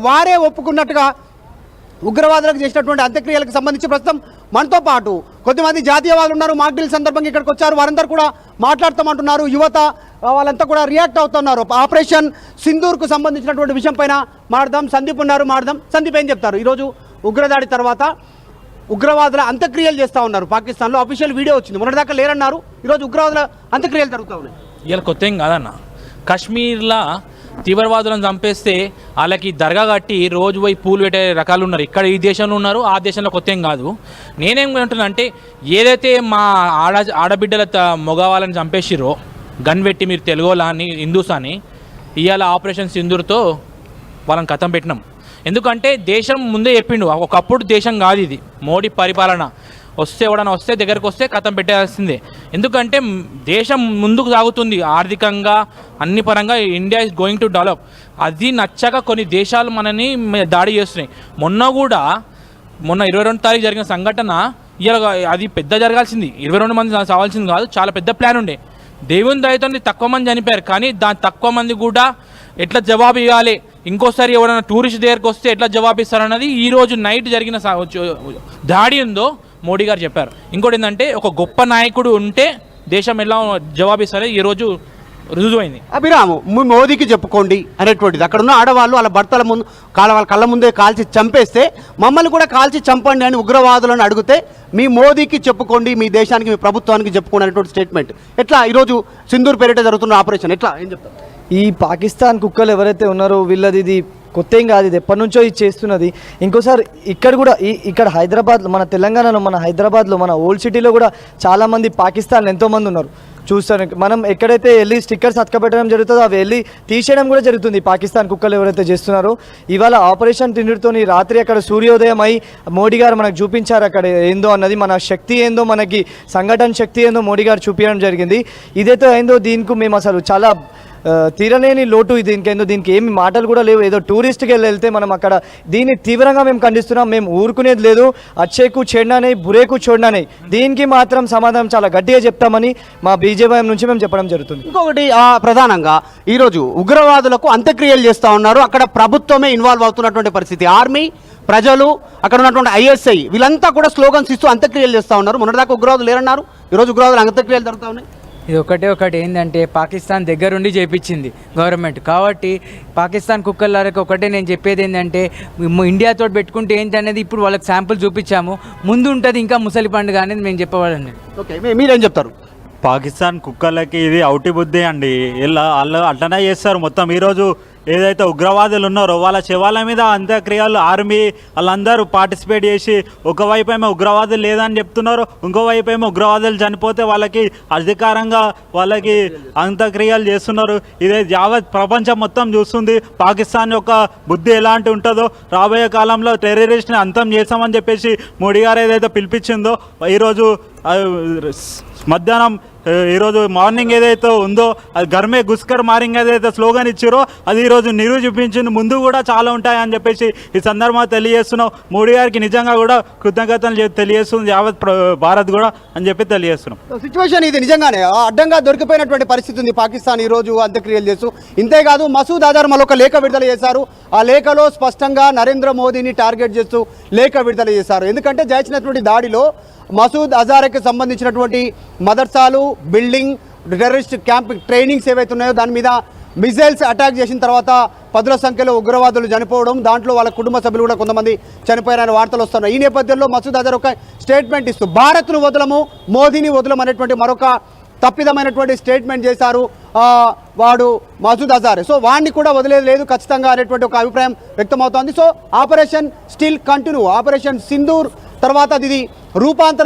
వారే ఒప్పుకున్నట్టుగా ఉగ్రవాదులకు చేసినటువంటి అంత్యక్రియలకు సంబంధించి ప్రస్తుతం మనతో పాటు కొద్దిమంది జాతీయవాదులు ఉన్నారు. మాక్ డ్రిల్ సందర్భంగా ఇక్కడికి వచ్చారు. వారందరూ కూడా మాట్లాడతామంటున్నారు. యువత వాళ్ళంతా కూడా రియాక్ట్ అవుతున్నారు. ఆపరేషన్ సింధూర్కు సంబంధించినటువంటి విషయం పైన మాట్లాడదాం. సందీప్ ఉన్నారు, మాట్లాడదాం. సందీప్ ఏం చెప్తారు? ఈరోజు ఉగ్రదాడి తర్వాత ఉగ్రవాదుల అంత్యక్రియలు చేస్తూ ఉన్నారు. పాకిస్తాన్లో అఫీషియల్ వీడియో వచ్చింది. మొన్నటిదాకా లేరన్నారు. ఈరోజు ఉగ్రవాదుల అంత్యక్రియలు జరుగుతూ ఉన్నాయి. ఇలా కొత్త ఏం కాదన్న. కాశ్మీర్లో తీవ్రవాదులను చంపేస్తే వాళ్ళకి దర్గా కట్టి రోజు పోయి పూలు పెట్టే రకాలు ఉన్నారు. ఇక్కడ ఈ దేశంలో ఉన్నారు, ఆ దేశంలో కొత్త ఏం కాదు. నేనేం అంటున్నా అంటే, ఏదైతే మా ఆడబిడ్డల మగవాళ్ళని చంపేసిరో గన్ పెట్టి, మీరు తెలుగోలా అని హిందూస్ అని, ఇవాళ ఆపరేషన్ సింధూర్తో వాళ్ళని కథం పెట్టినాం. ఎందుకంటే దేశం ముందే చెప్పిండు, ఒకప్పుడు దేశం కాదు ఇది. మోడీ పరిపాలన వస్తే ఎవడన్నా వస్తే దగ్గరకు వస్తే కథం పెట్టేయాల్సిందే. ఎందుకంటే దేశం ముందుకు సాగుతుంది ఆర్థికంగా, అన్ని పరంగా. India is going to develop. అది నచ్చక కొన్ని దేశాలు మనని దాడి చేస్తున్నాయి. మొన్న 22 తారీఖు జరిగిన సంఘటన ఇవాళ అది పెద్ద జరగాల్సింది. 22 మంది చావాల్సింది కాదు, చాలా పెద్ద ప్లాన్ ఉండే. దేవుని దయతో తక్కువ మంది చనిపోయారు, కానీ దాని తక్కువ మంది కూడా ఎట్లా జవాబు ఇవ్వాలి, ఇంకోసారి ఎవరైనా టూరిస్ట్ దగ్గరకు వస్తే ఎట్లా జవాబు ఇస్తారన్నది ఈరోజు నైట్ జరిగిన దాడి ఉందో మోడీ గారు చెప్పారు. ఇంకోటి ఏంటంటే, ఒక గొప్ప నాయకుడు ఉంటే దేశం ఎలా జవాబిస్తారో ఈరోజు రుజువైంది. అభిరాము, మోదీకి చెప్పుకోండి అనేటువంటిది. అక్కడ ఉన్న ఆడవాళ్ళు వాళ్ళ భర్తల ముందు వాళ్ళ కళ్ళ ముందే కాల్చి చంపేస్తే మమ్మల్ని కూడా కాల్చి చంపండి అని ఉగ్రవాదులను అడిగితే, మీ మోదీకి చెప్పుకోండి, మీ దేశానికి, మీ ప్రభుత్వానికి చెప్పుకోండి అనేటువంటి స్టేట్మెంట్. ఎట్లా ఈరోజు సింధూర్ పేరిట జరుగుతున్న ఆపరేషన్ ఎట్లా, ఏం చెప్తారు? ఈ పాకిస్తాన్ కుక్కలు ఎవరైతే ఉన్నారో వీళ్ళది ఇది కొత్త ఏం కాదు, ఇది ఎప్పటి నుంచో ఇది చేస్తున్నది. ఇంకోసారి ఇక్కడ కూడా ఇక్కడ హైదరాబాద్లో, మన తెలంగాణలో, మన హైదరాబాద్లో, మన ఓల్డ్ సిటీలో కూడా చాలామంది పాకిస్తాన్ ఎంతోమంది ఉన్నారు. చూస్తాను, మనం ఎక్కడైతే వెళ్ళి స్టిక్కర్స్ అతకబెట్టడం జరుగుతుందో అవి వెళ్ళి తీసేయడం కూడా జరుగుతుంది. పాకిస్తాన్ కుక్కలు ఎవరైతే చేస్తున్నారో, ఇవాళ ఆపరేషన్ సింధూర్తోని రాత్రి అక్కడ సూర్యోదయం అయి మోడీ గారు మనకు చూపించారు అక్కడ ఏందో అన్నది, మన శక్తి ఏందో, మనకి సంఘటన శక్తి ఏందో మోడీ గారు చూపించడం జరిగింది. ఇదైతే అయిందో దీనికి మేము అసలు చాలా తీరలేని లోటు. దీనికి ఏమి మాటలు కూడా లేవు. ఏదో టూరిస్ట్కి వెళ్తే మనం అక్కడ దీన్ని తీవ్రంగా మేము ఖండిస్తున్నాం. మేము ఊరుకునేది లేదు. అచ్చేకు చెడ్డానే, బురేకు చూడడానే, దీనికి మాత్రం సమాధానం చాలా గట్టిగా చెప్తామని మా బీజేపీ నుంచి మేము చెప్పడం జరుగుతుంది. ఇంకొకటి, ప్రధానంగా ఈరోజు ఉగ్రవాదులకు అంత్యక్రియలు చేస్తూ ఉన్నారు. అక్కడ ప్రభుత్వమే ఇన్వాల్వ్ అవుతున్నటువంటి పరిస్థితి. ఆర్మీ, ప్రజలు, అక్కడ ఉన్నటువంటి ఐఎస్ఐ వీళ్ళంతా కూడా స్లోగన్స్ ఇస్తూ అంత్యక్రియలు చేస్తూ ఉన్నారు. మొన్నటిదాకా ఉగ్రవాదులు లేరన్నారు, ఈరోజు ఉగ్రవాదులు అంత్యక్రియలు జరుగుతూ ఉన్నాయి. ఇది ఒకటి ఏంటంటే, పాకిస్తాన్ దగ్గరుండి చేయించింది గవర్నమెంట్. కాబట్టి పాకిస్తాన్ కుక్కలకి ఒకటే నేను చెప్పేది ఏంటంటే, ఇండియాతో పెట్టుకుంటే ఏంటి అనేది ఇప్పుడు వాళ్ళకి శాంపుల్ చూపించాము. ముందు ఉంటుంది ఇంకా ముసలి పండుగ అనేది మేము చెప్పవాలండి. ఓకే, మీరేం చెప్తారు? పాకిస్తాన్ కుక్కలకి ఇది అవుటి బుద్ధి అండి. వాళ్ళు అట్లనే చేస్తారు మొత్తం. ఈరోజు ఏదైతే ఉగ్రవాదులు ఉన్నారో వాళ్ళ శవాల మీద అంత్యక్రియలు ఆర్మీ వాళ్ళందరూ పార్టిసిపేట్ చేసి, ఒకవైపు ఏమో ఉగ్రవాదులు లేదని చెప్తున్నారు, ఇంకోవైపు ఏమో ఉగ్రవాదులు చనిపోతే వాళ్ళకి అధికారంగా వాళ్ళకి అంత్యక్రియలు చేస్తున్నారు. ఇదే యావత్ ప్రపంచం మొత్తం చూస్తుంది పాకిస్తాన్ యొక్క బుద్ధి ఎలాంటి ఉంటుందో. రాబోయే కాలంలో టెర్రరిస్ట్ని అంతం చేస్తామని చెప్పేసి మోడీ గారు ఏదైతే పిలిపించిందో, ఈరోజు మధ్యాహ్నం, ఈరోజు మార్నింగ్ ఏదైతే ఉందో అది గర్మే గుస్కర్ మారింగ్ ఏదైతే స్లోగన్ ఇచ్చారో అది ఈరోజు నిరూపించింది. ముందు కూడా చాలా ఉంటాయని చెప్పేసి ఈ సందర్భంగా తెలియజేస్తున్నాం. మోడీ గారికి నిజంగా కూడా కృతజ్ఞతలు తెలియజేస్తుంది యావత్ భారత్ కూడా అని చెప్పి తెలియజేస్తున్నాం. సిచ్యువేషన్ ఇది నిజంగానే అడ్డంగా దొరికిపోయినటువంటి పరిస్థితి ఉంది పాకిస్తాన్ ఈరోజు అంత్యక్రియలు చేస్తూ. ఇంతేకాదు, మసూద్ అజర్ మరొక లేఖ విడుదల చేశారు. ఆ లేఖలో స్పష్టంగా నరేంద్ర మోదీని టార్గెట్ చేస్తూ లేఖ విడుదల చేశారు. ఎందుకంటే జరిగినటువంటి దాడిలో మసూద్ అజార్కి సంబంధించినటువంటి మదర్సాలు, బిల్డింగ్, టెర్రరిస్ట్ క్యాంప్ ట్రైనింగ్స్ ఏవైతే ఉన్నాయో దాని మీద మిజైల్స్ అటాక్ చేసిన తర్వాత 10ల సంఖ్యలో ఉగ్రవాదులు చనిపోవడం, దాంట్లో వాళ్ళ కుటుంబ సభ్యులు కూడా కొంతమంది చనిపోయారని వార్తలు వస్తున్నాయి. ఈ నేపథ్యంలో మసూద్ అజర్ ఒక స్టేట్మెంట్ ఇస్తూ భారత్ను వదలము, మోదీని వదలము అనేటువంటి మరొక తప్పిదమైనటువంటి స్టేట్మెంట్ చేశారు వాడు మసూద్ అజార్. సో వాడిని కూడా వదిలేదు లేదు ఖచ్చితంగా అనేటువంటి ఒక అభిప్రాయం వ్యక్తమవుతోంది. So operation still continue. Operation Sindoor తర్వాత ఇది రూపాంతరం